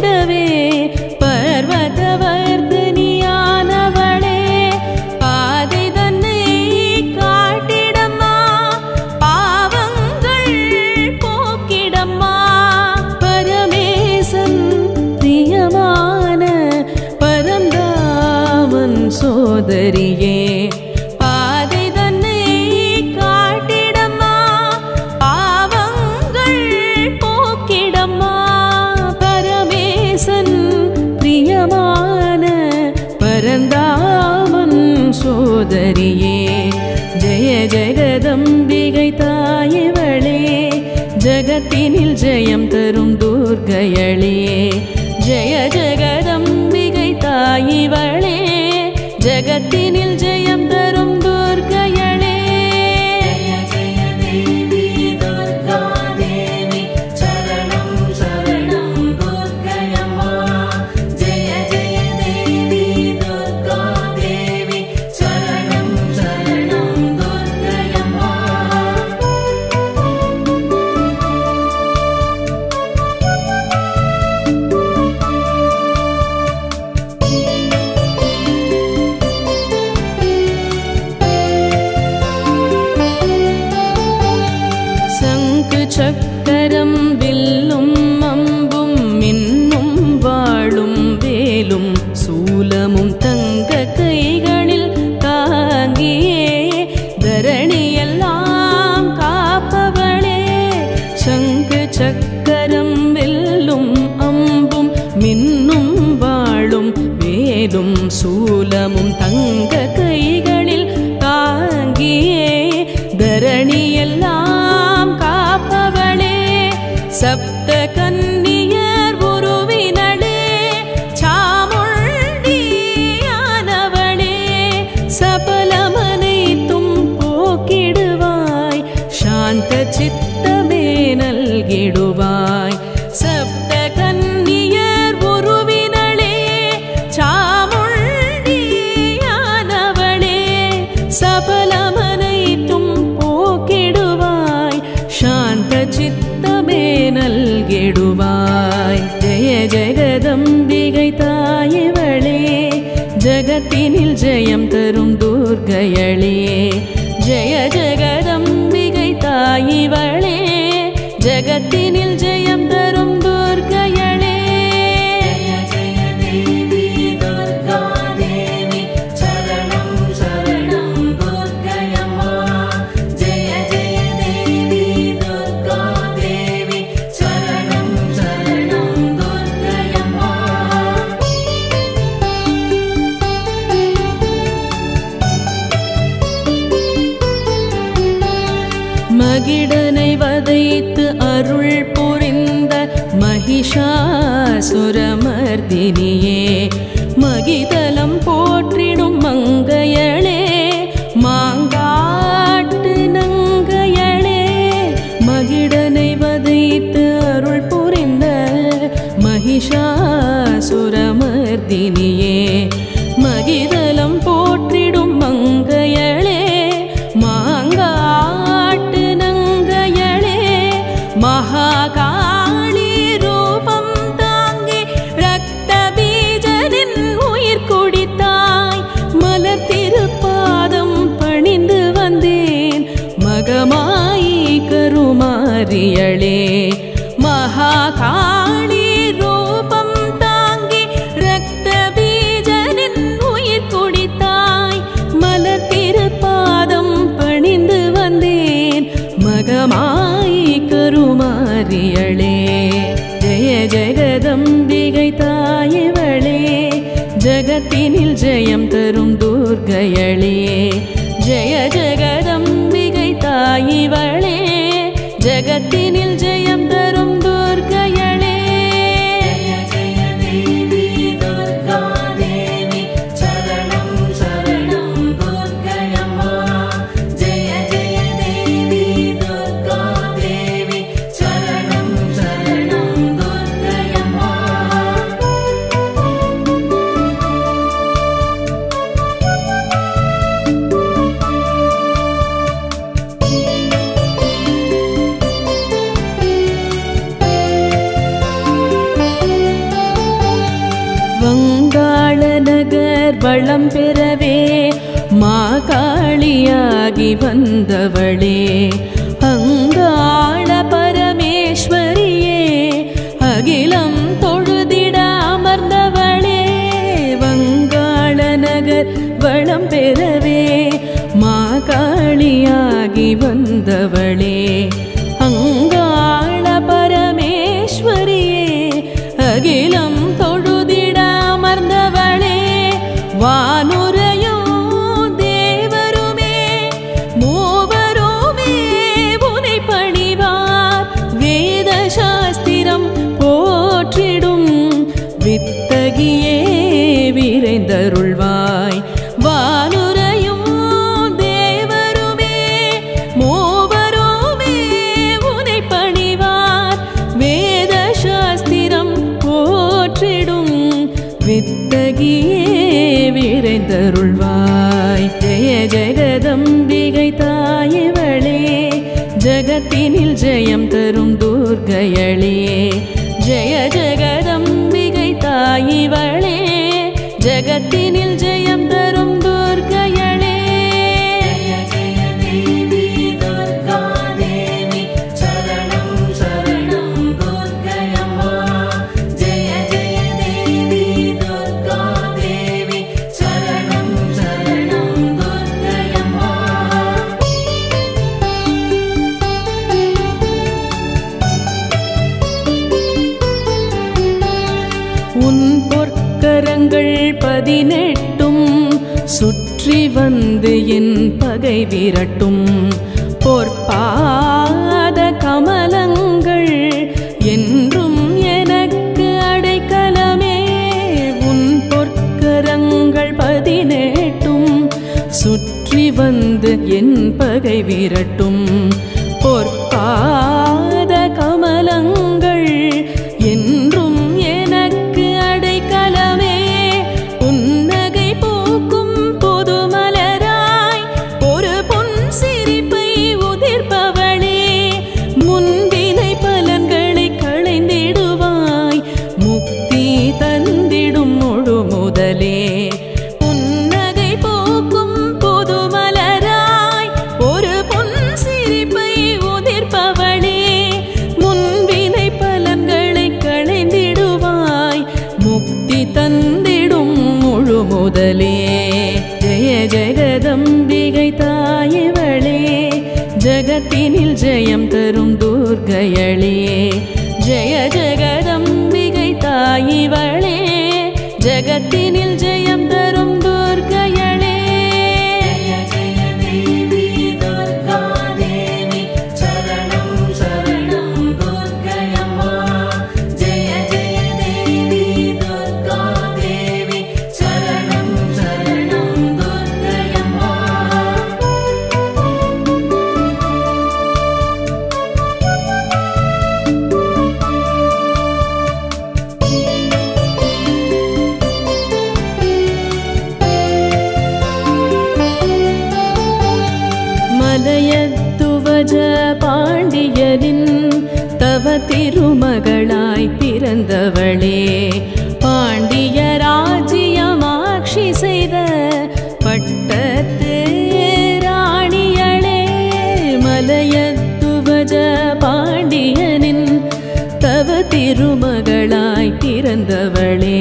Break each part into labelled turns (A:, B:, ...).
A: போற்றிடவே பர்வதவர்தினியானவளே பாதை தன்னை காட்டிடம்மா பாவங்கள் போக்கிடம்மா பரமேசன் பிரியமான பரந்தாமன் சோதரியே பாதை தன்னை காட்டிடம்மா பாவங்கள் போக்கிடம்மா பரமேசன் பிரியமான பரந்தாமன் சோதரியே ஜெய ஜெகதம்பிகை தாயவளே ஜகத்தினில் ஜெயம் தரும் துர்க்கையளே ஜெய ஜெகதம்பிகை தாயவளே ஜகத்தினில் ஜெயம் தரும் துர்க்கையளே ஜெய ஜெய தேவி துர்கா தேவி சரணம் சரணம் துர்க்கையம்மா ஜெய ஜெய தேவி துர்கா தேவி சரணம் சரணம் துர்க்கையம்மா சக்கரம் வில்லும் அம்பும் மின்னும் வாளும் வேலும் சூலமும் தங்க கைகளில் தாங்கியே தரணியெல்லாம் காப்பவளே சங்கு சக்கரம் வில்லும் அம்பும் மின்னும் வாளும் வேலும் சூலமும் தங்க கைகளில் தாங்கியே தரணியெல்லாம் காப்பவளே சப்த கன்னியர் உருவினளே சாமுண்டியானவளே சபலமனைத்தும் போக்கிடுவாய் சாந்த சித்தமே நல்கிடுவாய் சப்த கன்னியர் உருவினளே சாமுண்டியானவளே சபலமனைத்தும் போக்கிடுவாய் சாந்த சித்தமே நல்கிடுவாய் ஜெய ஜெகதம்பிகை தாயவளே ஜகத்தினில் ஜெயம் தரும் துர்க்கையளே ஜெய ஜெகதம்பிகை தாயவளே ஜகத்தினில் ஜெயம் தரும் துர்க்கையளே ஜெய ஜெய தேவி துர்கா தேவி சரணம் சரணம் துர்க்கையம்மா ஜெய ஜெய தேவி துர்கா தேவி சரணம் சரணம் துர்க்கையம்மா மகிடனை வதைத்து அருள் புரிந்த மகிஷாசுரமர்தினியே மகிதலம் போற்றிடும் மங்கையளே மாங்காட்டு நங்கையளே மகிடனை வதைத்து அருள் புரிந்த மகிஷாசுரமர்தினியே மகிதலம் போற்றிடும் மங்கையளே மாங்காட்டு நங்கையளே மகாகாளி ரூபம் தாங்கி ரத்த பீஜனின் உயிர் குடித்தாய் மலர் திருப்பாதம் பணிந்து வந்தேன் மகமாயி கருமாரியளே மகாகாளி ரூபம் தாங்கி ரத்த பீஜனின் உயிர் குடித்தாய் மலர் திருப்பாதம் பணிந்து வந்தேன் மகமாயி கருமாரியளே ஜெய ஜெகதம்பிகை தாயவளே ஜகத்தினில் ஜெயம் தரும் துர்க்கையளே ஜெய ஜெகதம்பிகை தாயவளே ஜகத்தினில் ஜெயம் தரும் துர்க்கையளே ஜெய ஜெய தேவி துர்கா தேவி சரணம் சரணம் துர்க்கையம்மா ஜெய ஜெய தேவி துர்கா தேவி சரணம் சரணம் துர்க்கையம்மா வங்காள நகர் வளம் பெறவே மாகாளியாகி வந்தவளே அங்காள பரமேஸ்வரியே அகிலம் தொழுதிட அமர்ந்தவளே வங்காள நகர் வளம் பெறவே மாகாளியாகி வந்தவளே அங்காள பரமேஸ்வரியே அகிலம் தொழுதிட அமர்ந்தவளே வானுரையும் தேவருமே மூவருமே உனை பணிவார் வேத சாஸ்திரம் போற்றிடும் வித்தகியே விரைந்தருள்வாய் வானுரையும் தேவருமே மூவருமே உனை பணிவார் வேத சாஸ்திரம் போற்றிடும் வித்தகியே விரைந்தருள்வாய் ஜெய ஜெகதம்பிகை தாயவளே ஜகத்தினில் ஜெயம் தரும் துர்க்கையளே ஜெய ஜெகதம்பிகை தாயவளே ஜகத்தினில் ஜெயம் தரும் துர்க்கையளே ஜெய ஜெய தேவி துர்கா தேவி சரணம் சரணம் துர்க்கையம்மா ஜெய ஜெய தேவி துர்கா தேவி சரணம் சரணம் துர்க்கையம்மா உன் பொற்கரங்கள் 18 சுற்றி வந்து என் பகை விரட்டும் பொற்பாத கமலங்கள் என்றும் எனக்கு அடைக்கலமே உன் பொற்கரங்கள் 18 சுற்றி வந்து என் பகை விரட்டும் பொற்பாத கமலங்கள் என்றும் எனக்கு அடைக்கலமே புன்னகை பூக்கும் புதுமலராய் ஒரு பொன் சிரிப்பை உதிர்ப்பவளே முன்பினை பலன்களை களைந்திடுவாய் முக்தி தந்திடும் முழு முதலே புன்னகை பூக்கும் புதுமலராய் ஒரு பொன் சிரிப்பை உதிர்ப்பவளே முன்பினை பலன்களை களைந்திடுவாய் முக்தி தந்திடும் முழு முதலே ஜெய ஜெகதம்பிகை தாயவளே ஜகத்தினில் ஜெயம் தரும் துர்க்கையளே ஜெய ஜெகதம்பிகை தாயவளே ஜகத்தினில் ஜெயம் தரும் துர்க்கையளே ஜெய ஜெய தேவி துர்கா தேவி சரணம் சரணம் துர்க்கையம்மா ஜெய ஜெய தேவி துர்கா தேவி சரணம் சரணம் துர்க்கையம்மா மலையத்துவஜ பாண்டியனின் தவ திருமகளாய் பிறந்தவளே பாண்டிய ராஜ்யமாட்சி செய்த பட்டத்து ராணியளே மலையத்துவஜ பாண்டியனின் தவ திருமகளாய் பிறந்தவளே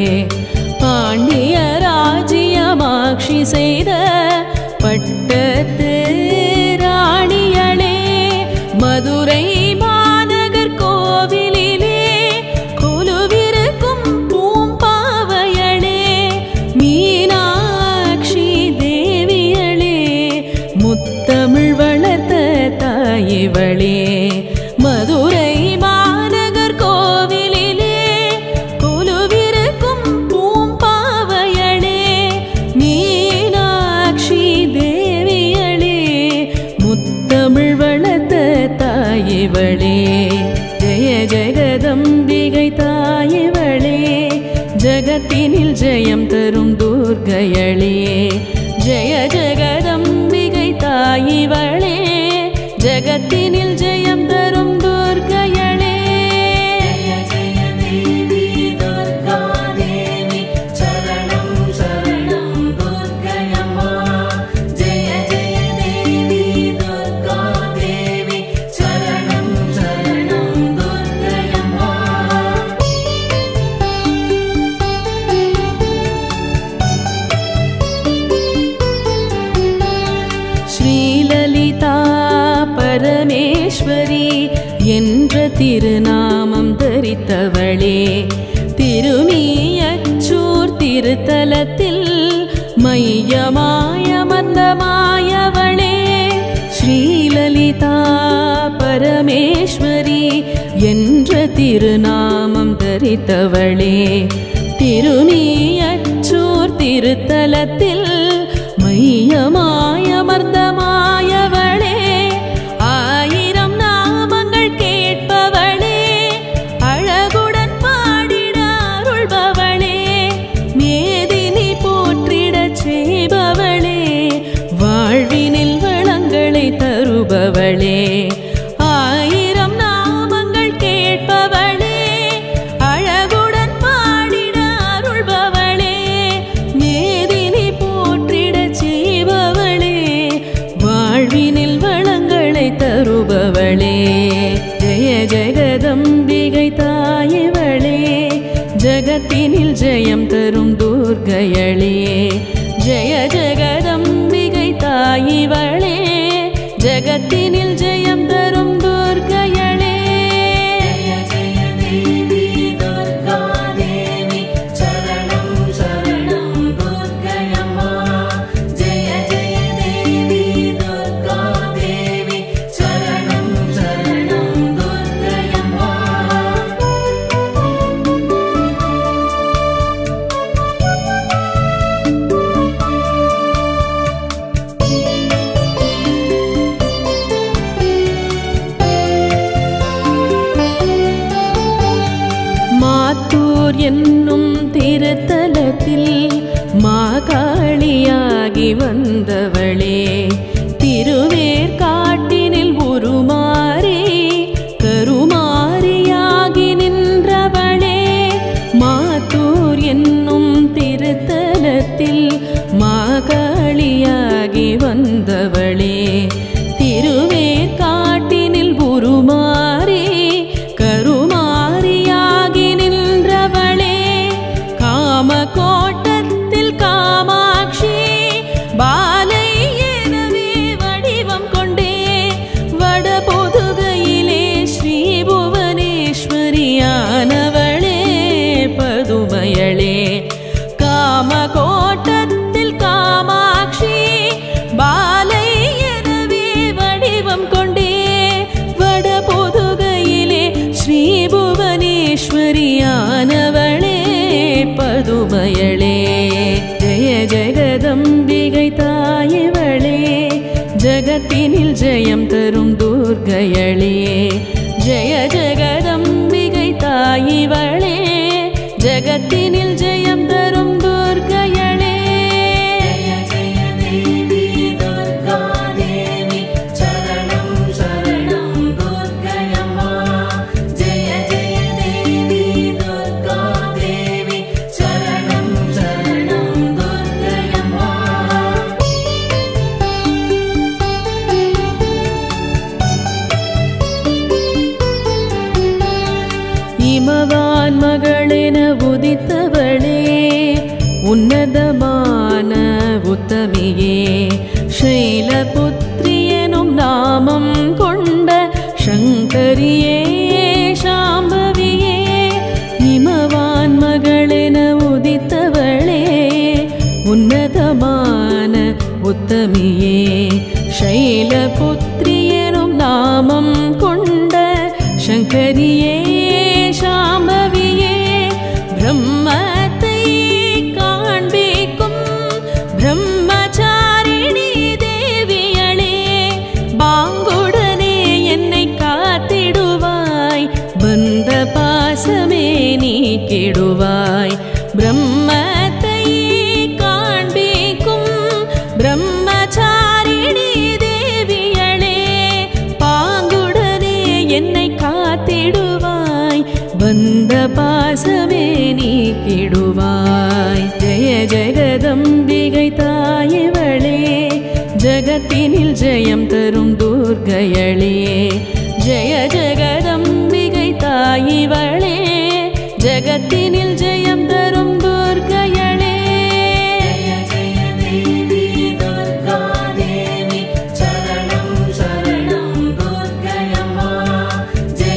A: பாண்டிய ராஜ்யமாட்சி செய்த பட்டத்து ராணியளே மதுரை மாநகர் கோவிலிலே கொலுவிருக்கும் பூம்பாவையளே மீனாட்சி தேவியளே முத்தமிழ் வளர்த்த தாயிவளே மதுரை மாநகர் கோவிலிலே கொலுவிருக்கும் பூம்பாவையளே மீனாட்சி தேவியளே முத்தமிழ் வளர்த்த தாயிவளே ஜெய ஜெகதம்பிகை தாயிவளே ஜகத்தினில் ஜெயம் தரும் துர்க்கையளே ஜெய ஜெகதம்பிகை தாயிவளே ஜகத்தினில் ஜெயம் தரும் துர்க்கையளே ஜெய ஜெய தேவி துர்கா தேவி என்ற திருநாமம் தரித்தவளே, திருமீயச்சூர் திருத்தலத்தில் மையமாயமர்ந்தமாயவளே, ஸ்ரீலலிதா பரமேஸ்வரி என்ற திருநாமம் தரித்தவளே, திருமீயச்சூர் திருத்தலத்தில் மையமாயமர்ந்தமாயவளே, ஆயிரம் நாமங்கள் கேட்பவளே, அழகுடன் பாடிட அருள்பவளே, மேதினி போற்றிடச் செய்பவளே, வாழ்வினில் வளங்களை தருபவளே, ஆயிரம் நாமங்கள் கேட்பவளே, அழகுடன் பாடிட அருள்பவளே, மேதினி போற்றிடச் செய்பவளே, வாழ்வினில் வளங்களை தருபவளே, ஜெய ஜெகதம்பிகை தாயிவளே, ஜகத்தினில் ஜெயம் தரும் துர்க்கையளே, ஜெய ஜெகதம்பிகை தாயிவளே, ஜகத்தினில் ஜெயம் தரும் துர்க்கையளே, ஜெய ஜெய தேவி துர்கா தேவி சரணம் சரணம் துர்க்கையம்மா, ஜெய ஜெய தேவி துர்கா தேவி சரணம் சரணம் துர்க்கையம்மா. மாத்தூர் என்னும் திருத்தலத்தில் மாகாளியாகி வந்தவளே, திருவேற்காட்டினில் உருமாறி கருமாரியாகி நின்றவளே, மாத்தூர் என்னும் திருத்தலத்தில் மாகாளியாகி வந்தவளே, திருவேற்காட்டினில் உருமாறி கருமாரியாகி நின்றவளே, காமகோட்டத்தில் காமாட்சி பாலை எனவே வடிவம் கொண்டே, வடபொதுகையிலே ஸ்ரீ புவனேஸ்வரியானவளே, பதுமையளே, காமகோட்டத்தில் காமாட்சி பாலை எனவே வடிவம் கொண்டே, வடபொதுகையிலே ஸ்ரீ புவனேஸ்வரியானவளே, பதுமையளே, ஜெய ஜெகதம்பிகை தாயிவளே, ஜகத்தினில் ஜெயம் தரும் துர்க்கையளே, ஜெய ஜெகதம்பிகை தாயிவளே, ஜகத்தினில் ஜெயம் தரும் துர்க்கையளே, ஜெய ஜெய தேவி துர்கா தேவி சரணம் சரணம் துர்க்கையம்மா, ஜெய ஜெய தேவி துர்கா தேவி சரணம் சரணம் துர்க்கையம்மா. இமவான் மகளென உதித்தவளே, உன்னதமான உத்தமியே, ஷைலபுத்ரி எனும் நாமம் கொண்ட சங்கரியே, சாம்பவியே, இமவான் மகளென உதித்தவளே, உன்னதமான உத்தமியே, ஷைலபுத்ரி எனும் நாமம் கொண்ட சங்கரியே, சாம்பவியே, பிரம்மத்தை காண்பிக்கும் பிரம்மச்சாரிணி தேவியளே, பாங்குடனே என்னை காத்திடுவாய், பந்த பாசமே நீக்கிடுவாய், பிரம்மத்தை காண்பிக்கும் பிரம்மச்சாரிணி தேவியளே, பாங்குடனே என்னை காத்திடுவாய், பந்த பாசமே நீக்கிடுவாய், ஜெய ஜெகதம்பிகை தாயிவளே, ஜகத்தினில் ஜெயம் தரும் துர்க்கையளே, ஜெய ஜெகதம்பிகை தாயிவளே, ஜகத்தினில் ஜெயம் தரும் துர்க்கையளே, ஜெய ஜெய தேவி துர்கா தேவி சரணம் சரணம் துர்க்கையம்மா, ஜெய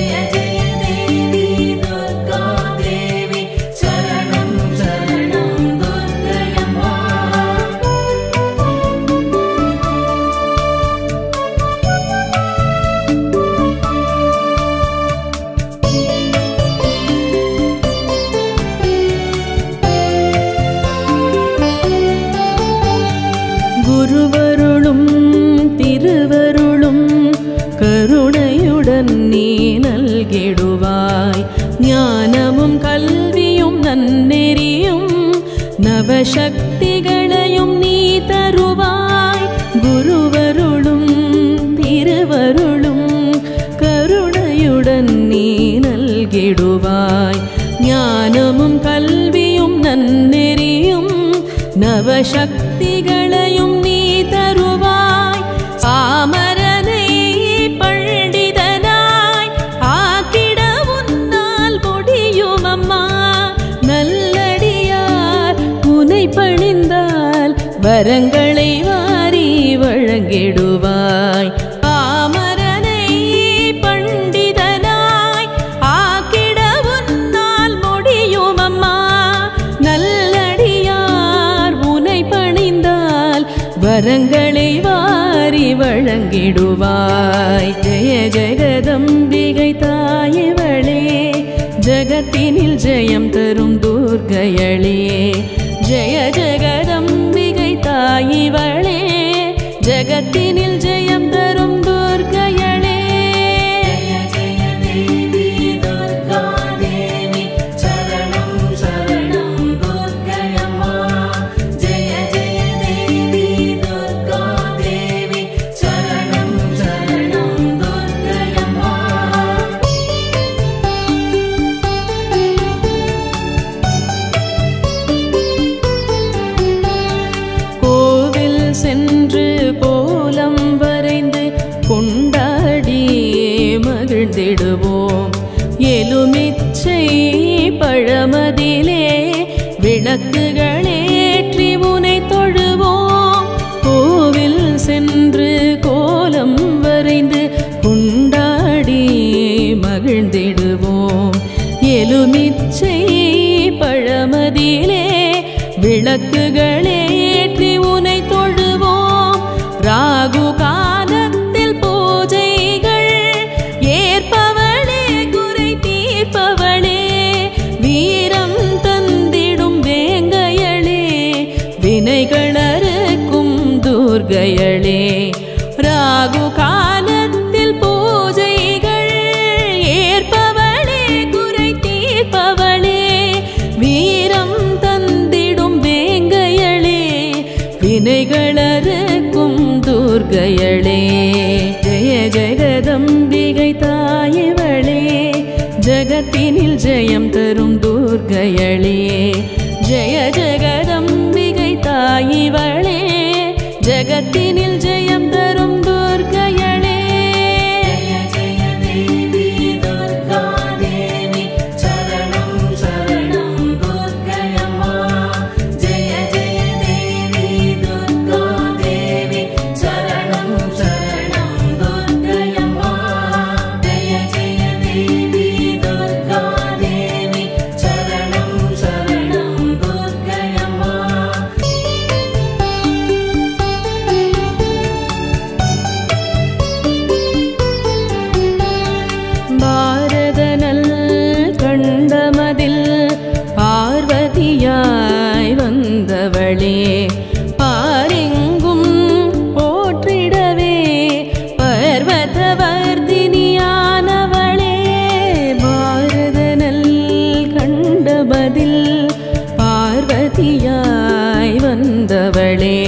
A: நவசக்திகளையும் நீ தருவாய். குருவருளும் திருவருளும் கருணையுடன் நீ நல்கிடுவாய். ஞானமும் கல்வியும் நன்னெறியும் நவசக்திகளையும் நீ தருவாய். பாமரனை பண்டிதனாய் ஆக்கிட உன்னால் முடியும் அம்மா. நல்லடியார் உனை பணிந்தால் வரங்களை வாரி வழங்கிடுவாய். பாமரனை பண்டிதனாய் ஆக்கிட உன்னால் முடியும் அம்மா. நல்லடியார் உனை பணிந்தால் வரங்களை வாரி வழங்கிடுவாய். ஜெய ஜெகதம்பிகை தாயவளே, ஜகத்தினில் ஜெயம் தரும் துர்க்கையளே. ஜெய ஜெகதம்பிகை தாயவளே, ஜகத்தினில் ஜெயம் தரும் துர்க்கையளே. சென்று கோலம் வரைந்து கொண்டாடி மகிழ்ந்திடுவோம். எலுமிச்சை பழமதிலே விளக்குகளேற்றி உனை தொழுவோம். கோவில் சென்று கோலம் வரைந்து கொண்டாடி மகிழ்ந்திடுவோம். எலுமிச்சை பழமதிலே விளக்குகளேற்றி உனை தொழுவோம். ராகு காலத்தில் பூஜைகள் ஏற்பவளே, குறை தீர்ப்பவளே, வீரம் தந்திடும் வேங்கையளே, வினைகளறுக்கும் துர்க்கையளே. ராகு காலத்தில் பூஜைகள் ஏற்பவளே, குறை தீர்ப்பவளே, வீரம் தந்திடும் வேங்கையளே, வினைகளறுக்கும் துர்க்கையளே. ஜெய ஜெகதம்பிகை தாயவளே, ஜகத்தினில் ஜெயம் தரும் துர்க்கையளே. ஜெய ஜெகதம்பிகை தாயவளே, ஜகத்தினில் ஜெயம் தரும் துர்க்கையளே. பார்வதியாய் வந்தவளே, பாரெங்கும் போற்றிடவே பர்வதவர்தினியானவளே. பாரதனல் கண்டபதில் பார்வதியாய் வந்தவளே,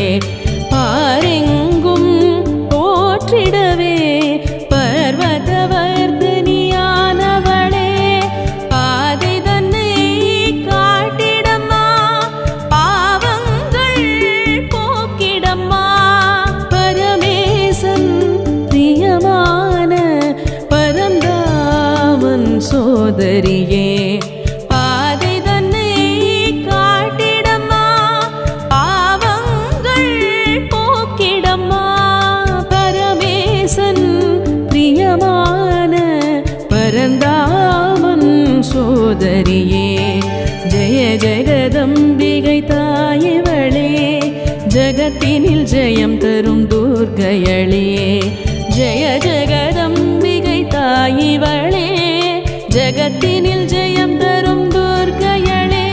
A: பாரெங்கும் போற்றிடவே பர்வதவர்தினியானவளே. பாதை தன்னை காட்டிடம்மா, பாவங்கள் போக்கிடம்மா. பரமேசன் பிரியமான பரந்தாமன் சோதரியே, பாதை தன்னை காட்டிடம்மா, பாவங்கள் போக்கிடம்மா. பரமேசன் பிரியமான பரந்தாமன் சோதரியே. ஜெய ஜெகதம்பிகை தாயவளே, ஜகத்தினில் ஜெயம் தரும் துர்க்கையளே. ஜெய ஜெகதம்பிகை தாயவளே, ஜகத்தினில் ஜெயம் தரும் துர்க்கையளே.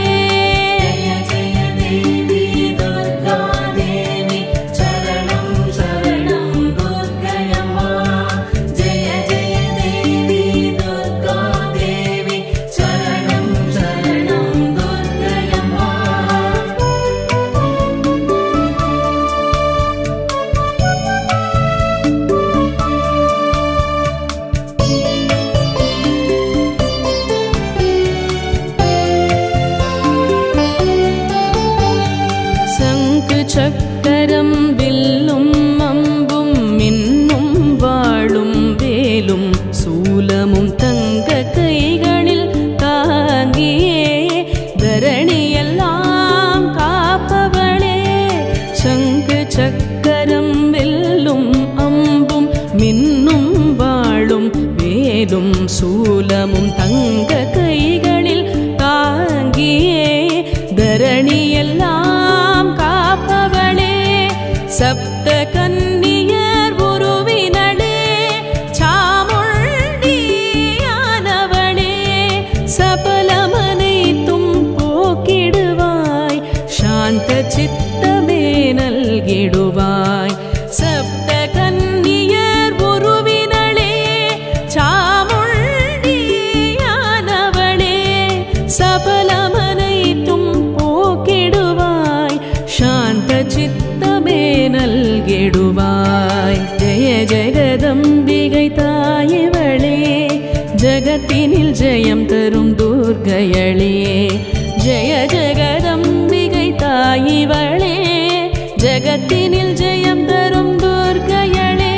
A: சக்கரம் வில்லும் அம்பும் மின்னும் வாளும் வேலும் சூலமும் தங்க கைகளில் தாங்கியே தரணியெல்லாம் காப்பவளே. சங்கு சக்கரம் வில்லும் அம்பும் மின்னும் வாளும் வேலும் சூலமும் தங்க கைகளில் தாங்கியே தரணியெல்லாம் காப்பவளே. சப்த கன்னியர் உருவினளே சாமுண்டியானவளே. சபலமனைத்தும் போக்கிடுவாய் சாந்த சித்தமே நல்கிடுவாய். சப்த கன்னியர் உருவினளே சாமுண்டியானவளே. சபலமனைத்தும் போக்கிடுவாய் சாந்த சித்தமே நல்கிடுவாய். ஜெய ஜெகதம்பிகை தாயவளே ஜகத்தினில் ஜெயம் தரும் துர்க்கையளே. ஜெய ஜெகதம்பிகை தாயவளே ஜகத்தினில் ஜெயம் தரும் துர்க்கையளே.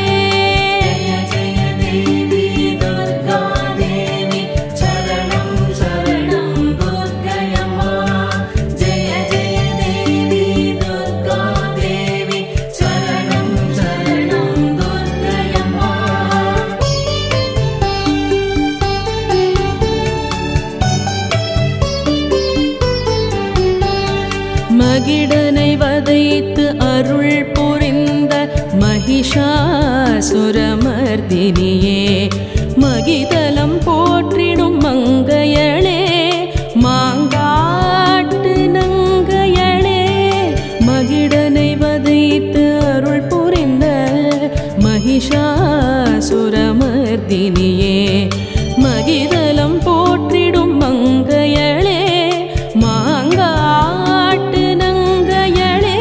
A: மகிடனை வதைத்து அருள் புரிந்த மகிஷாசுரமர்தினியே. மகிதலம் போற்றிடும் மங்கையளே மாங்காட்டு நங்கையளே. மகிடனை வதைத்து அருள் புரிந்த மகிஷாசுரமர்தினியே. மகிதலம் போற்றிடும் மங்கையளே மாங்காட்டு நங்கையளே.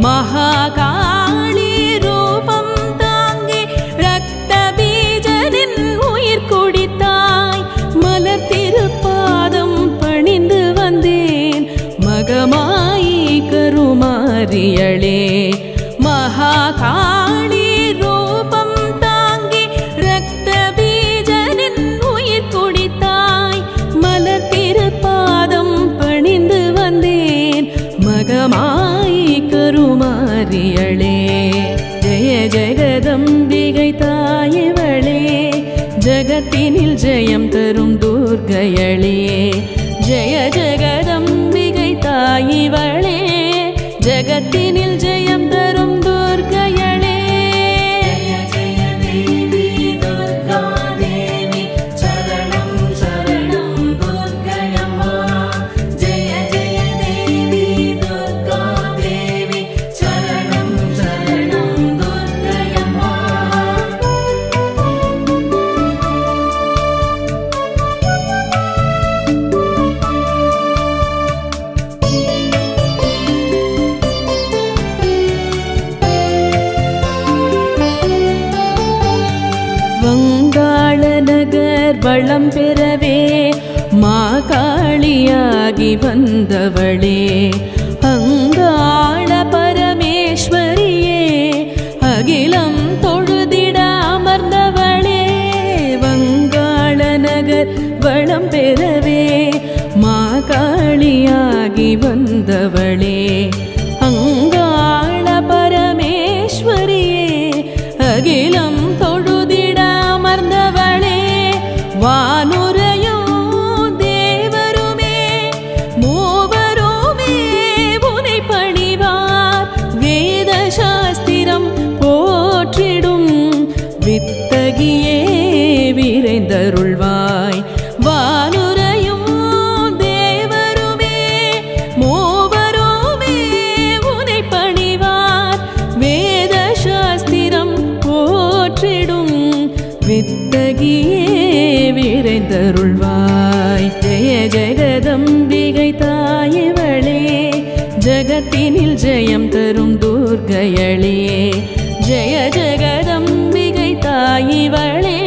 A: மகாகாளி ரூபம் தாங்கி ரத்த பீஜனின் உயிர் குடித்தாய். மலர் திருப்பாதம் பணிந்து வந்தேன் மகமாயி கருமாரியளே. மகாகாளி ரூபம் தாங்கி ரத்த பீஜனின் உயிர் குடித்தாய். மலர் திருப்பாதம் பணிந்து வந்தேன் மகமாயி கருமாரியளே. ஜெய ஜெகதம்பிகை தாயவளே ஜகத்தினில் ஜெயம் தரும் துர்க்கையளே. ஜெய ஜெகதம்பிகை தாயவளே ஜகத்தினில் ஜெயம் தரும் துர்க்கையளே. வங்காள நகர் வளம் பெறவே மாகாளியாகி வந்தவளே. அங்காள பரமேஸ்வரியே அகிலம் தொழுதிட அமர்ந்தவளே. வங்காள நகர் வளம் பெறவே மாகாளியாகி வந்தவளே. அங்காள பரமேஸ்வரியே அகிலம் தொழுதிட அமர்ந்தவளே. வானுரையும் தேவருமே மூவருமே உனை பணிவார். வேத சாஸ்திரம் போற்றிடும் வித்தகியே விரைந்தருள்வாய். வானுரையும் தேவருமே மூவருமே உனை பணிவார். வேத சாஸ்திரம் போற்றிடும் வித்தகியே விரைந்தருள்வாய். ஜெய ஜெகதம்பிகை தாயவளே ஜகத்தினில் ஜெயம் தரும் துர்க்கையளே. ஜெய ஜெகதம்பிகை தாயவளே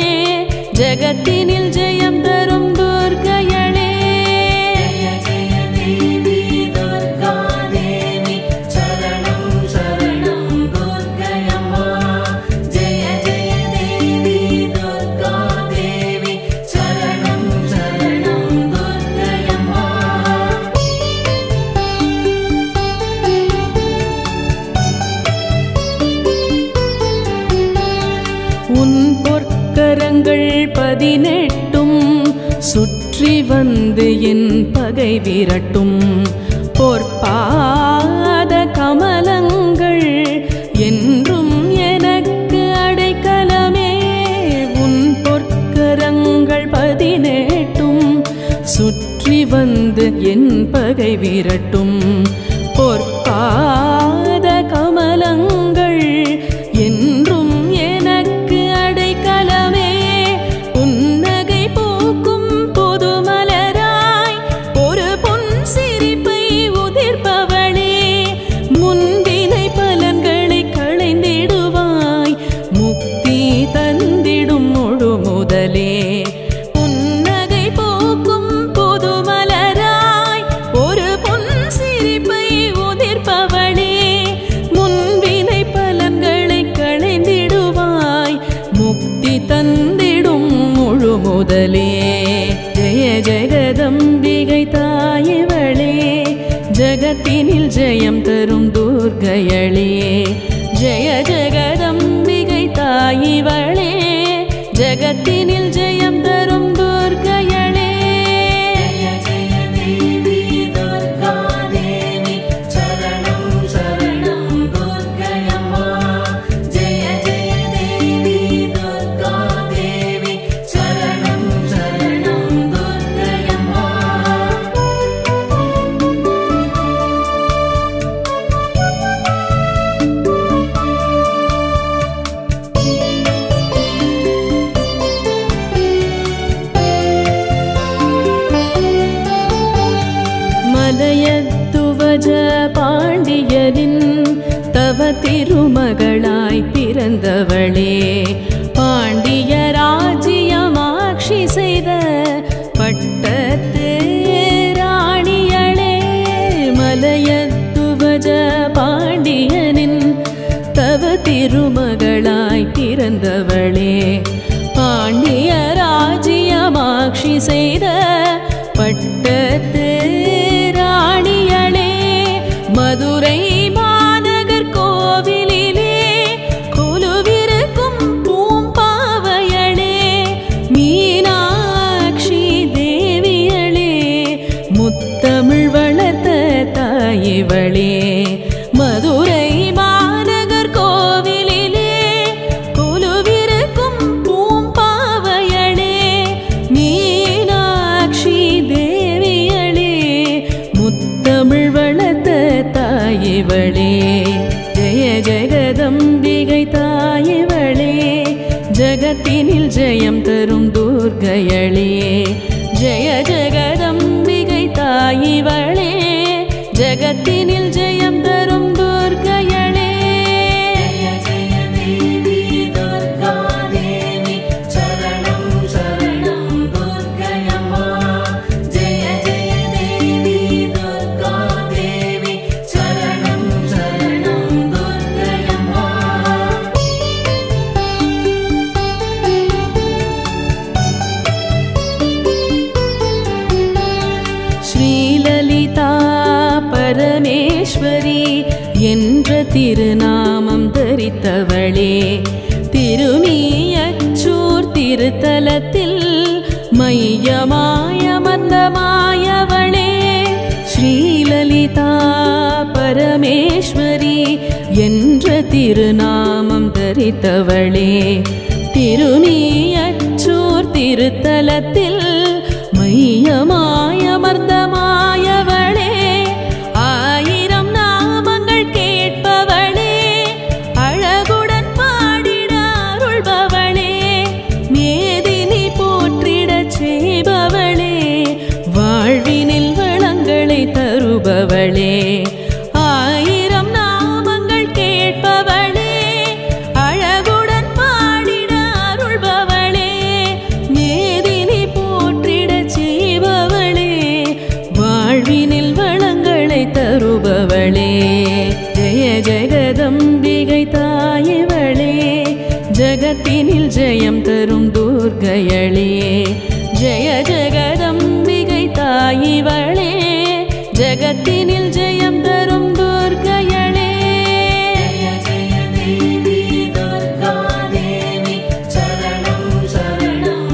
A: ஜகத்தினில் ஜெயம் தரும் துர்க்கையளே. ஜெய ஜெய தேவி துர்கா தேவி சரணம் 18 சுற்றி வந்து என் பகை விரட்டும். பொற்பாத கமலங்கள் என்றும் எனக்கு அடைக்கலமே. உன் பொற்கரங்கள் 18 சுற்றி வந்து என் பகை விரட்டும். பொற்பாத கமலங்கள் என்றும் எனக்கு அடைக்கலமே. புன்னகை பூக்கும் புதுமலராய் ஒரு பொன் சிரிப்பை உதிர்ப்பவளே. முன்வினை பலன்களை களைந்திடுவாய், முக்தி தந்திடும் முழு முதலே. புன்னகை பூக்கும் புதுமலராய் ஒரு பொன் சிரிப்பை உதிர்ப்பவளே. முன்வினை பலன்களை களைந்திடுவாய், முக்தி தந்திடும் முழு முதலே. ஜெய ஜெகதம்பிகை தாயவளே, ஜகத்தினில் ஜெயம் தரும் துர்க்கையளே. ஜெய ஜெகதம்பிகை தாயவளே, ஜகத்தினில் ஜெயம் தரும் துர்க்கையளே. மலையத்துவஜ பாண்டியரின் தவ திருமகளாய் பிறந்தவளே. பாண்டிய ராஜ்யமாட்சி செய்த பட்டத்து ராணியளே. மலையத்துவஜ பாண்டியனின் தவ திருமகளாய் பிறந்தவளே. பாண்டிய ராஜ்யமாட்சி செய்த பட்டத்து ராணியளே. மதுரை மாநகர் கோவிலிலே கொலுவிருக்கும் பூம்பாவையளே. மீனாட்சி தேவியளே, முத்தமிழ் வளர்த்த தாயிவளே. மதுரை மாநகர் கோவிலிலே கொலுவிருக்கும் பூம்பாவையளே. மீனாட்சி தேவியளே, முத்தமிழ் வளர்த்த தாயிவளே. ஜெய ஜெகதம்பிகை தாயிவளே, ஜகத்தினில் ஜெயம் தரும் துர்க்கையளே. ஜெய ஜெகதம்பிகை தாயிவளே, ஜகத்தினில் ஜெயம் தரும் துர்க்கையளே. ஸ்ரீலலிதா பரமேஸ்வரி என்ற திருநாமம் தரித்தவளே. திருமீயச்சூர் திருத்தலத்தில் மையமாயமந்தமாயவளே. ஸ்ரீலலிதா பரமேஸ்வரி என்ற திருநாமம் தரித்தவளே. திருமீயச்சூர் திருத்தலத்தில் மையமாயமர்ந்தமாயவளே. ஆயிரம் நாமங்கள் கேட்பவளே, அழகுடன் பாடிட அருள்பவளே. மேதினி போற்றிடச் செய்பவளே, வாழ்வினில் வளங்களை தருபவளே. ஆயிரம் நாமங்கள் கேட்பவளே, அழகுடன் பாடிட அருள்பவளே. மேதினி போற்றிடச் செய்பவளே, வாழ்வினில் வளங்களை தருபவளே. ஜெய ஜெகதம்பிகை தாயவளே, ஜகத்தினில் ஜெயம் தரும் துர்க்கையளே. ஜெய ஜெகதம்பிகை தாயிவளே, ஜகத்தினில் ஜெயம் தரும் துர்க்கையளே.
B: ஜெய ஜெய தேவி துர்கா தேவி, சரணம் சரணம்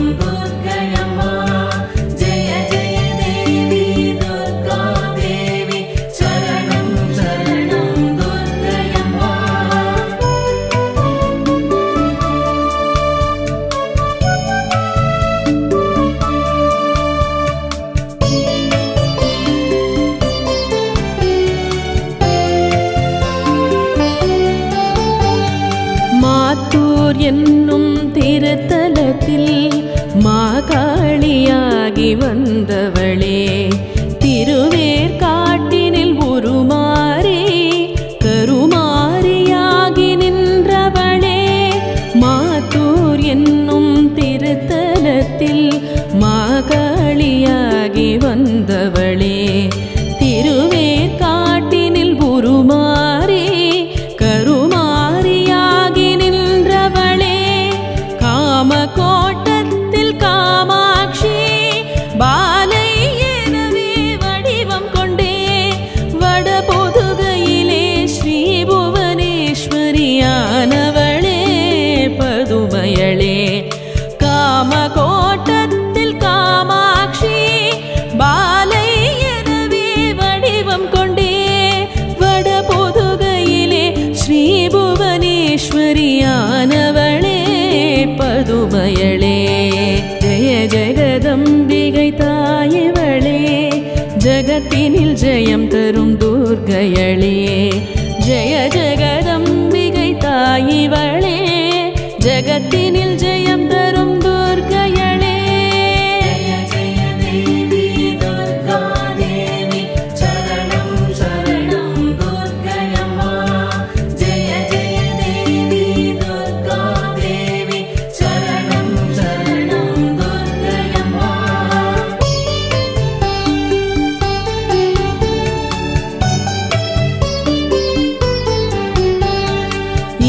A: என்னும் திருத்தலத்தில் மாகாளியாகி வந்தவளே, திருவேற்காட்டினில் உருமாறி கருமாரியாகி நின்றவளே, மாத்தூர் என்னும் திருத்தலத்தில் மாகாளியாகி வந்தவளே, திருவேற்காட்டினில் உருமாறி கருமாரியாகி நின்றவளே, காமகோட்டத்தில் காமாட்சி பாலை எனவே வடிவம் கொண்டே, வடபொதுகையிலே ஸ்ரீ புவனேஸ்வரியானவளே பதுமையளே, காமகோட்டத்தில் காமாட்சி பாலை எனவே வடிவம் கொண்டே, வடபொதுகையிலே ஸ்ரீ புவனேஸ்வரியானவளே பதுமையளே, ஜெய ஜெகதம்பிகை தாயவளே, ஜகத்தினில் ஜெயம் தரும் துர்க்கையளே, ஜெய ஜெகதம்பிகை தாயவளே, ஜகத்தினில் ஜெயம் தரும் துர்க்கையளே.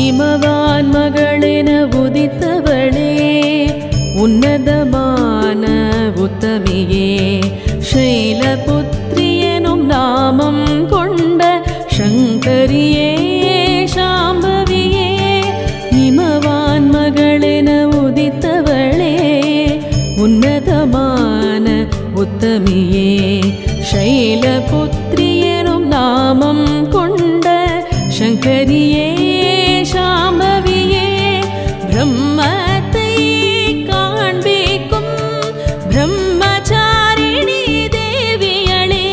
A: இமவான் மகளென உதித்தவளே, உன்னதமான உத்தமியே, ஷைலபுத்ரி எனும் நாமம் கொண்ட சங்கரியே சாம்பவியே, இமவான் மகளென உதித்தவளே, உன்னதமான உத்தமியே, ஷைலபுத்ரி எனும் நாமம் கொண்ட சங்கரியே சாம்பவியே, பிரம்மத்தை காண்பிக்கும் பிரம்மச்சாரிணி தேவியளே,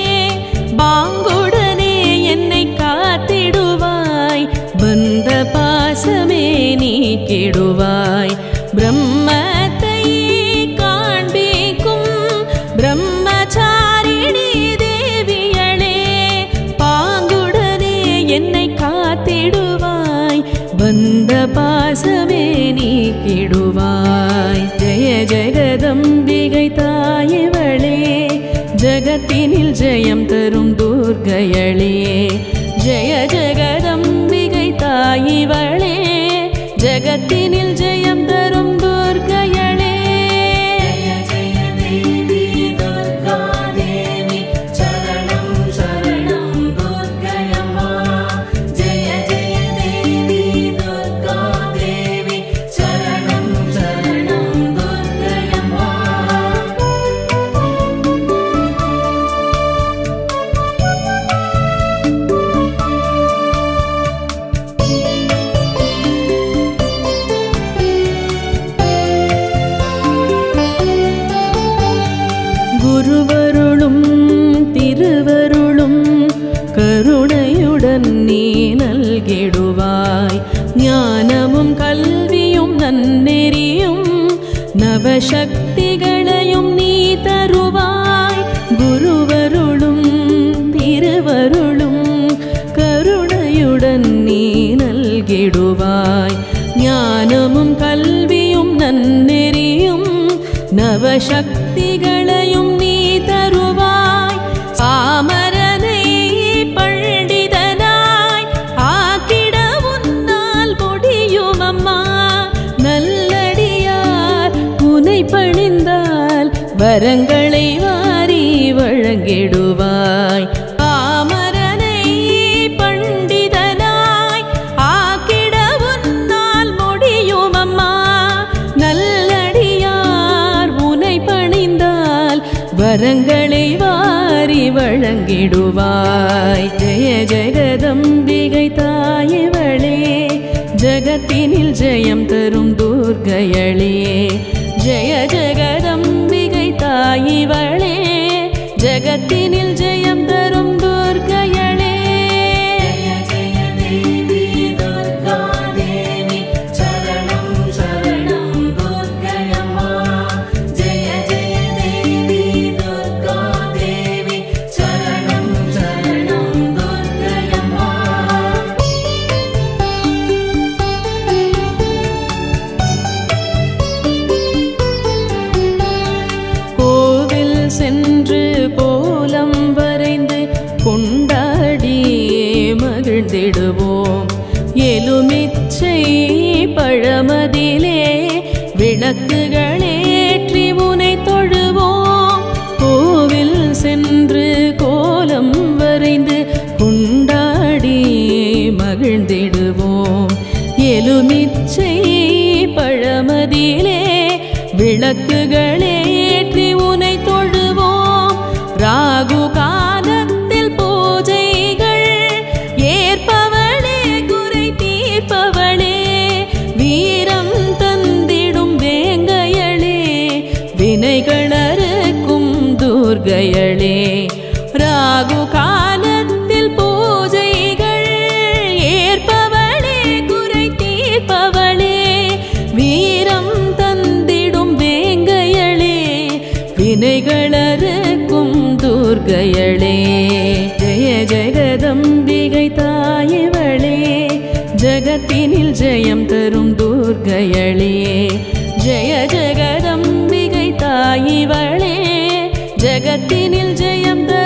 A: பாங்குடனே என்னை காத்திடுவாய், பந்த பாசமே நீக்கிடுவாய், பிரம்மத்தை காண்பிக்கும் பிரம்மச்சாரிணி தேவியளே, பாங்குடனே என்னை காத்திடுவாய், பந்த பாசமே நீக்கிடுவாய், ஜெய ஜெகதம்பிகை தாயவளே, ஜகத்தினில் ஜெயம் தரும் துர்க்கையளே, ஜெய ஜெகதம்பிகை தாயவளே, ஜகத்தினில் ஜெயம் தரும் துர்க்கையளே. குருவருளும் திருவருளும் கருணையுடன் நீ நல்கிடுவாய், ஞானமும் கல்வியும் நன்னெறியும் நவசக்திகளையும் நீ தருவாய், குருவருளும் திருவருளும் கருணையுடன் நீ நல்கிடுவாய், ஞானமும் கல்வியும் நன்னெறியும் நவசக்திகளையும் நீ தருவாய், பாமரனை பண்டிதனாய் ஆக்கிட உன்னால் முடியும் அம்மா, நல்லடியார் உனை பணிந்தால் வரங்களை வாரி வழங்கிடுவாய், பாமரனை பண்டிதனாய் ஆக்கிட உன்னால் முடியும் அம்மா, நல்லடியார் உனை பணிந்தால் வரங்களை வாரி வழங்கிடுவாய், ஜெய ஜெகதம்பிகை தாயவளே, ஜகத்தினில் ஜெயம் தரும் துர்க்கையளே, ஜெய ஜெகதம்பிகை தாயவளே, ஜகத்தினில் ஜெயம் தரும் துர்க்கையளே. ஜெய ஜெய தேவி துர்கா தேவி சரணம் மகிழ்ந்திடுவோம். எலுமிச்சை பழமதிலே விளக்குகளேற்றி உனை தொழுவோம். கோவில் சென்று கோலம் வரைந்து கொண்டாடி மகிழ்ந்திடுவோம். எலுமிச்சை பழமதிலே விளக்குகளேற்றி உனை தொழுவோம். ராகு காலத்தில் பூஜைகள் ஏற்பவளே, குறை தீர்ப்பவளே, வீரம் தந்திடும் வேங்கையளே, வினைகளறுக்கும் துர்க்கையளே. ராகு காலத்தில் பூஜைகள் ஏற்பவளே, குறை தீர்ப்பவளே, வீரம் தந்திடும் வேங்கையளே, வினைகளறுக்கும் துர்க்கையளே. ஜெய ஜெகதம்பிகை தாயவளே, ஜகத்தினில் ஜெயம் தரும் துர்க்கையளே. ஜெய ஜெகதம்பிகை தாயவளே, ஜகத்தினில் ஜெயம் தரும்